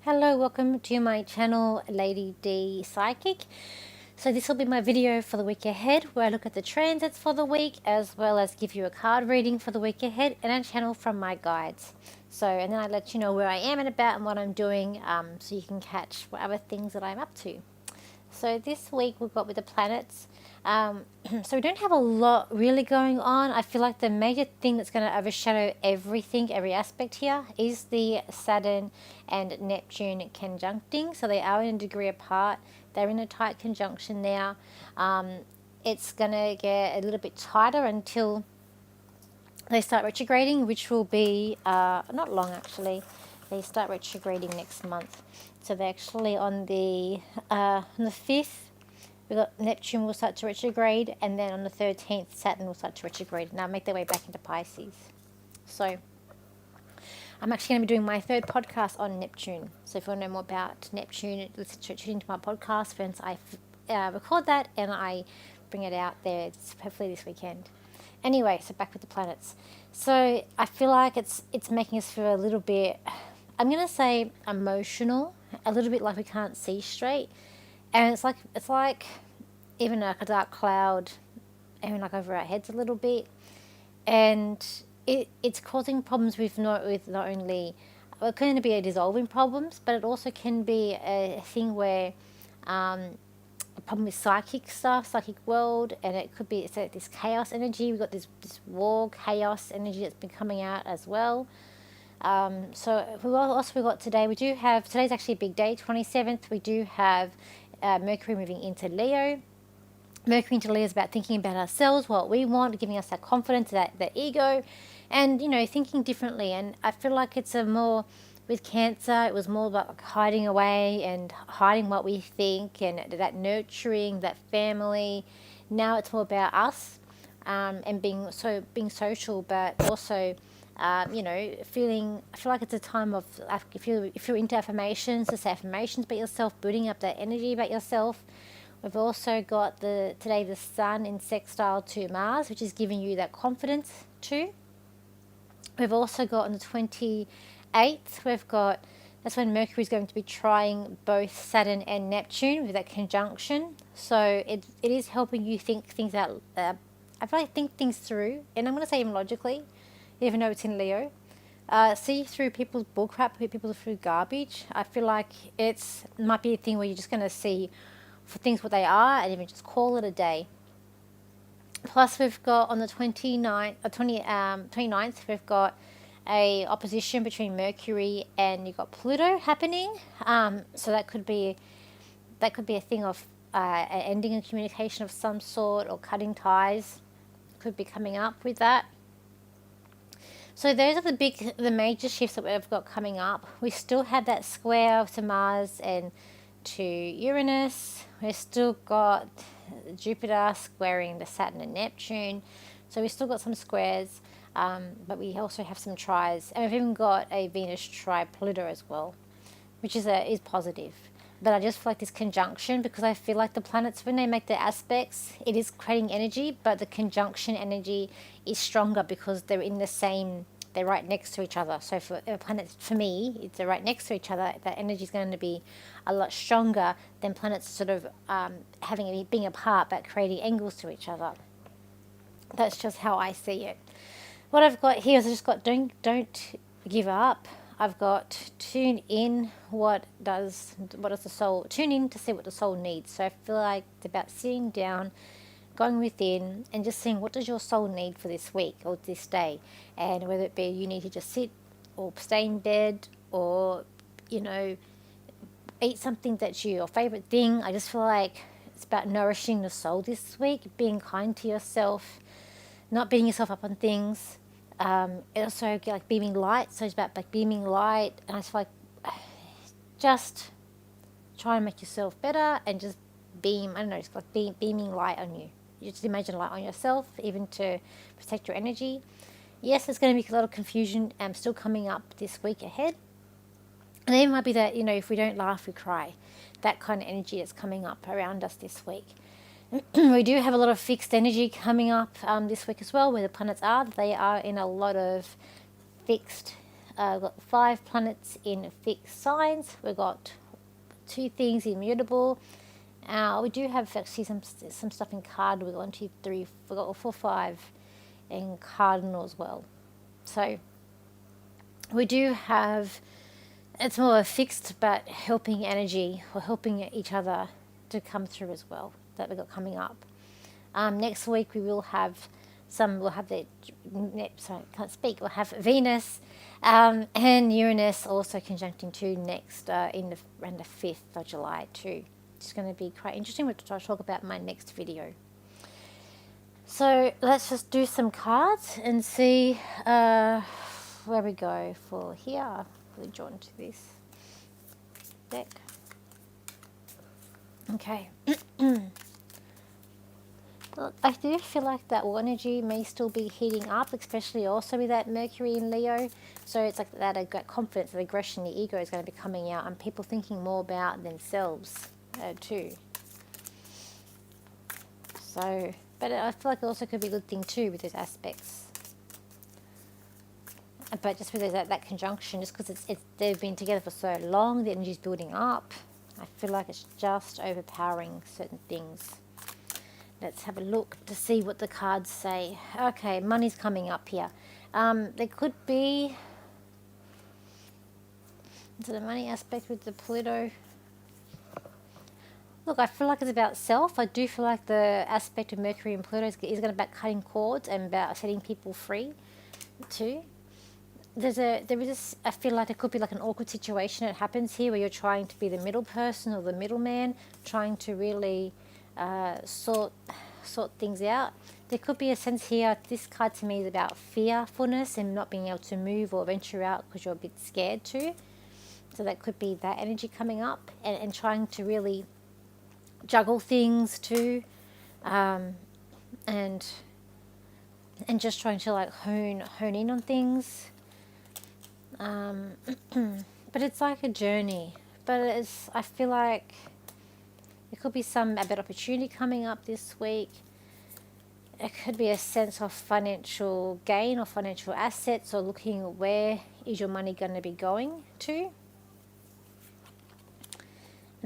Hello, welcome to my channel, Lady D Psychic. So this will be my video for the week ahead, where I look at the transits for the week, as well as give you a card reading for the week ahead, and a channel from my guides. And then I let you know where I am and about and what I'm doing, so you can catch what other things that I'm up to. So this week we've got with the planets. So we don't have a lot really going on. I feel like the major thing that's going to overshadow everything, every aspect here, is the Saturn and Neptune conjuncting. So they are in a degree apart. They're in a tight conjunction now. It's going to get a little bit tighter until they start retrograding, which will be not long actually. They start retrograding next month. So they're actually on the 5th. We've got Neptune will start to retrograde, and then on the 13th, Saturn will start to retrograde. Now make their way back into Pisces. So I'm actually going to be doing my third podcast on Neptune. So if you want to know more about Neptune, tune into my podcast. Once I record that and I bring it out there, hopefully this weekend. Anyway, so back with the planets. So I feel like it's making us feel a little bit, I'm going to say emotional, a little bit like we can't see straight. And it's like even like a dark cloud, even like over our heads a little bit. And it's causing problems with not only, well, it can be a dissolving problems, but it also can be a thing where a problem with psychic stuff, psychic world, and it could be it's like this chaos energy. We've got this war, chaos energy that's been coming out as well. So we've got today, today's actually a big day, 27th, we do have Mercury moving into Leo. Mercury into Leo is about thinking about ourselves, what we want, giving us that confidence, that ego, and, thinking differently. And I feel like it's with Cancer, it was more about like hiding away and hiding what we think and that nurturing, that family. Now it's more about us and being social, but also I feel like it's a time of, if you're into affirmations, to say affirmations about yourself, building up that energy about yourself. We've also got today the Sun in sextile to Mars, which is giving you that confidence too. We've also got on the 28th, that's when Mercury is going to be trying both Saturn and Neptune with that conjunction. So it is helping you think things out. I feel like think things through, and I'm going to say even logically, even though it's in Leo. See through people's bullcrap, people through garbage. I feel like might be a thing where you're just going to see for things what they are and even just call it a day. Plus we've got on the 29th, we've got a opposition between Mercury and you've got Pluto happening. So that could be a thing of ending a communication of some sort, or cutting ties could be coming up with that. So those are the major shifts that we've got coming up. We still have that square to Mars and to Uranus. We've still got Jupiter squaring the Saturn and Neptune. So we've still got some squares, but we also have some tries. And we've even got a Venus tri Pluto as well, which is positive. But I just feel like this conjunction, because I feel like the planets, when they make their aspects, it is creating energy, but the conjunction energy is stronger because they're right next to each other. So for planets, for me, if they're right next to each other, that energy is going to be a lot stronger than planets sort of being apart, but creating angles to each other. That's just how I see it. What I've got here is I just got don't give up. I've got tune in, what does the soul, tune in to see what the soul needs. So I feel like it's about sitting down, going within and just seeing what does your soul need for this week or this day. And whether it be you need to just sit or stay in bed or, eat something that's your favorite thing. I just feel like it's about nourishing the soul this week, being kind to yourself, not beating yourself up on things. It also like beaming light, so it's about like beaming light, and I feel like just try and make yourself better and just beam. I don't know, it's like beaming light on you. You just imagine light on yourself, even to protect your energy. Yes, there's going to be a lot of confusion still coming up this week ahead, and it might be that if we don't laugh, we cry. That kind of energy that's coming up around us this week. We do have a lot of fixed energy coming up this week as well, where the planets are. They are in a lot of fixed We've got 5 planets in fixed signs. We've got 2 things immutable. We do have actually some stuff in cardinal. We've got 1, 2, 3, we've got 4, 5 in cardinal as well. So we do have, it's more a fixed but helping energy, or helping each other to come through as well, that we've got coming up. Next week we will have we'll have sorry, I can't speak, we'll have Venus and Uranus also conjuncting too next around the 5th of July too. It's going to be quite interesting, which I'll talk about in my next video. So let's just do some cards and see where we go for here. I'm really drawn to this deck. Okay. I do feel like that war energy may still be heating up, especially also with that Mercury in Leo. So it's like that confidence, the aggression, the ego is going to be coming out, and people thinking more about themselves too. So, but I feel like it also could be a good thing too with those aspects. But just with that conjunction, just because they've been together for so long, the energy's building up. I feel like it's just overpowering certain things. Let's have a look to see what the cards say. Okay, money's coming up here. There could be, is it a money aspect with the Pluto? Look, I feel like it's about self. I do feel like the aspect of Mercury and Pluto is going to be about cutting cords and about setting people free too. I feel like it could be like an awkward situation that happens here where you're trying to be the middle person or the middleman, trying to really sort things out. There could be a sense here, this card to me is about fearfulness and not being able to move or venture out because you're a bit scared too. So that could be that energy coming up, and trying to really juggle things too, and just trying to like hone in on things. But it's like a journey. But I feel like there could be a better opportunity coming up this week. It could be a sense of financial gain or financial assets, or looking at where is your money going to be going to.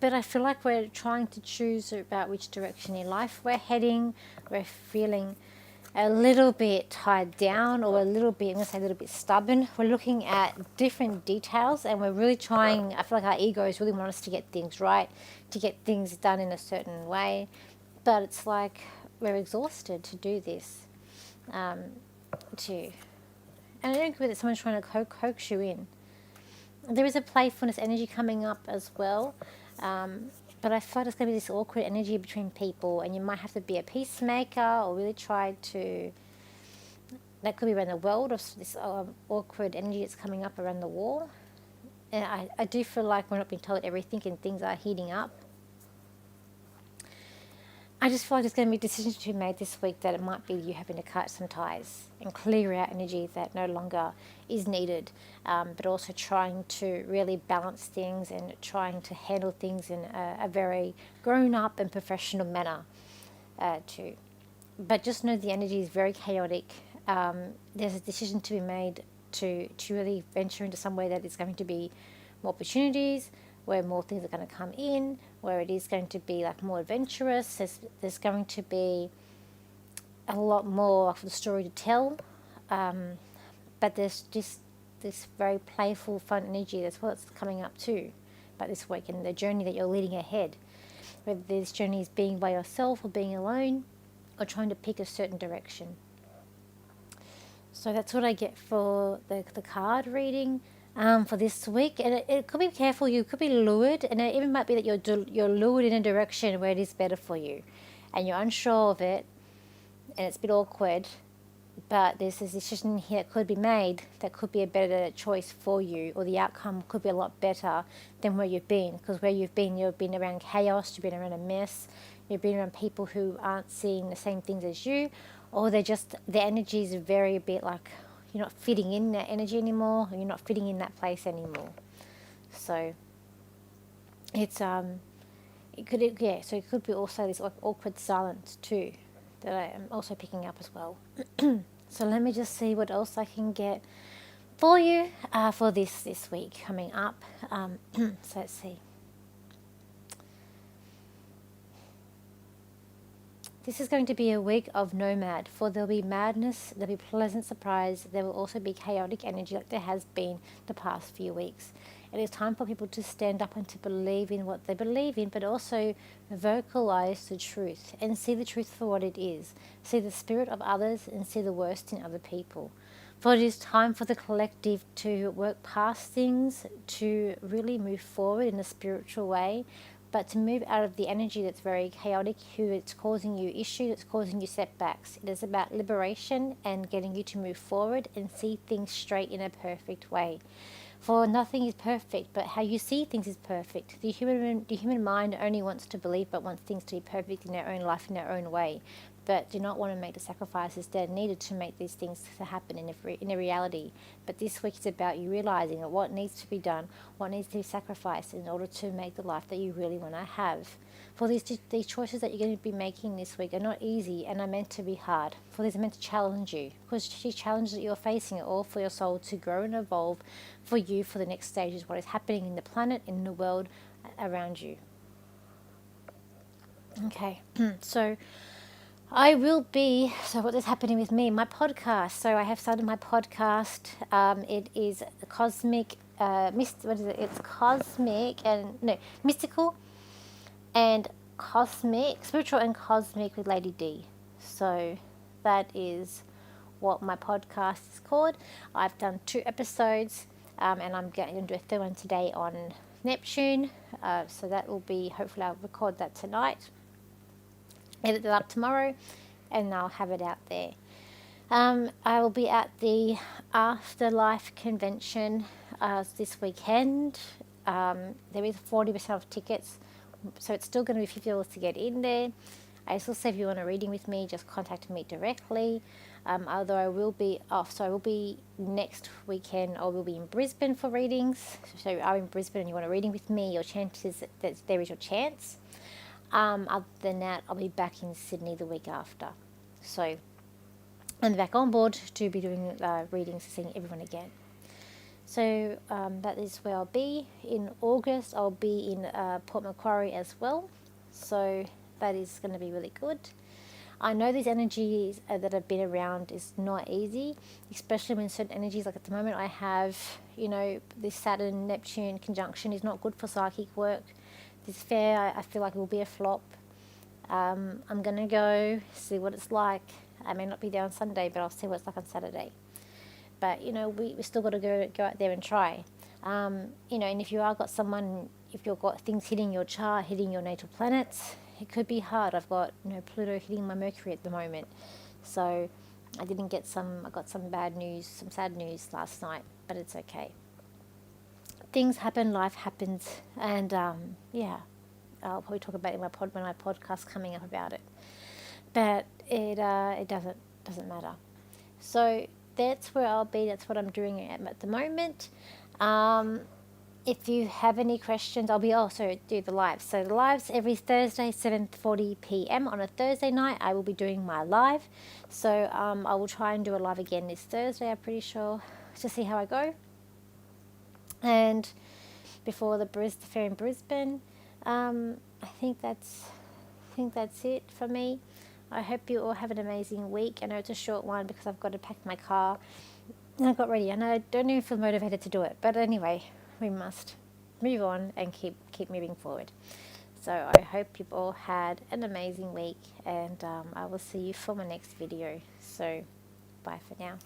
But I feel like we're trying to choose about which direction in life we're heading. We're feeling a little bit tied down, or I'm going to say a little bit stubborn. We're looking at different details, and we're really trying, I feel like our egos really want us to get things right, to get things done in a certain way. But it's like we're exhausted to do this. And I don't agree that someone's trying to coax you in. There is a playfulness energy coming up as well. But I feel like there's going to be this awkward energy between people, and you might have to be a peacemaker or really try to, that could be around the world, of this awkward energy that's coming up around the war. And I do feel like we're not being told everything and things are heating up. I just feel like there's going to be decisions to be made this week that it might be you having to cut some ties and clear out energy that no longer is needed, but also trying to really balance things and trying to handle things in a very grown-up and professional manner too. But just know the energy is very chaotic. There's a decision to be made to really venture into somewhere that is going to be more opportunities, where more things are going to come in, where it is going to be like more adventurous. There's going to be a lot more of the story to tell, but there's just this very playful, fun energy. That's what's coming up too, about this week and the journey that you're leading ahead. Whether this journey is being by yourself or being alone, or trying to pick a certain direction. So that's what I get for the card reading. For this week, and it could be careful. You could be lured, and it even might be that you're lured in a direction where it is better for you, and you're unsure of it, and it's a bit awkward. But there's this decision here that could be made that could be a better choice for you, or the outcome could be a lot better than where you've been. Because where you've been around chaos, you've been around a mess, you've been around people who aren't seeing the same things as you, or the energy is very a bit like, you're not fitting in that energy anymore, and you're not fitting in that place anymore. So it's so it could be also this awkward silence too that I am also picking up as well. So let me just see what else I can get for you for this week coming up. So let's see. This is going to be a week of nomad, for there'll be madness, there'll be pleasant surprise, there will also be chaotic energy like there has been the past few weeks. It is time for people to stand up and to believe in what they believe in, but also vocalize the truth and see the truth for what it is. See the spirit of others and see the worst in other people. For it is time for the collective to work past things, to really move forward in a spiritual way, but to move out of the energy that's very chaotic, who it's causing you issues, it's causing you setbacks. It is about liberation and getting you to move forward and see things straight in a perfect way. For nothing is perfect, but how you see things is perfect. The human mind only wants to believe, but wants things to be perfect in their own life, in their own way, but do not want to make the sacrifices that are needed to make these things to happen in a reality. But this week is about you realizing that what needs to be done, what needs to be sacrificed in order to make the life that you really want to have. For these choices that you're going to be making this week are not easy and are meant to be hard. For these are meant to challenge you, because the challenges that you're facing are all for your soul to grow and evolve for you for the next stages, what is happening in the planet, in the world around you. Okay, so what is happening with me, my podcast. So I have started my podcast. It is cosmic, It's cosmic and, no, mystical and cosmic, spiritual and cosmic with Lady D. So that is what my podcast is called. I've done 2 episodes, and I'm going to do a 3rd one today on Neptune. So that will be, hopefully I'll record that tonight, edit it up tomorrow, and I'll have it out there. I will be at the Afterlife convention this weekend. There is 40% off tickets, so it's still going to be $50 to get in there. I still say if you want a reading with me, just contact me directly. Although I will be off, so I will be next weekend. I will be in Brisbane for readings. So if you're in Brisbane and you want a reading with me, your chances that there is your chance. Other than that, I'll be back in Sydney the week after. So I'm back on board to be doing readings and seeing everyone again. So that is where I'll be. In August, I'll be in Port Macquarie as well. So that is going to be really good. I know these energies that have been around is not easy, especially when certain energies, like at the moment I have, this Saturn-Neptune conjunction is not good for psychic work. This fair, I feel like it will be a flop. I'm going to go see what it's like. I may not be there on Sunday, but I'll see what it's like on Saturday. But, we still got to go out there and try. And if you are got someone, if you've got things hitting your chart, hitting your natal planets, it could be hard. I've got, Pluto hitting my Mercury at the moment. So I got some bad news, some sad news last night, but it's okay. Things happen, life happens, and I'll probably talk about it in my podcast coming up about it. But it doesn't matter. So that's where I'll be. That's what I'm doing at the moment. If you have any questions, I'll be also do the lives. So the lives every Thursday, 7:40 p.m. on a Thursday night. I will be doing my live. So I will try and do a live again this Thursday. I'm pretty sure, to see how I go. And before the fair in Brisbane, I think that's it for me. I hope you all have an amazing week. I know it's a short one because I've got to pack my car and I got ready, and I don't even feel motivated to do it. But anyway, we must move on and keep moving forward. So I hope you've all had an amazing week, and I will see you for my next video. So bye for now.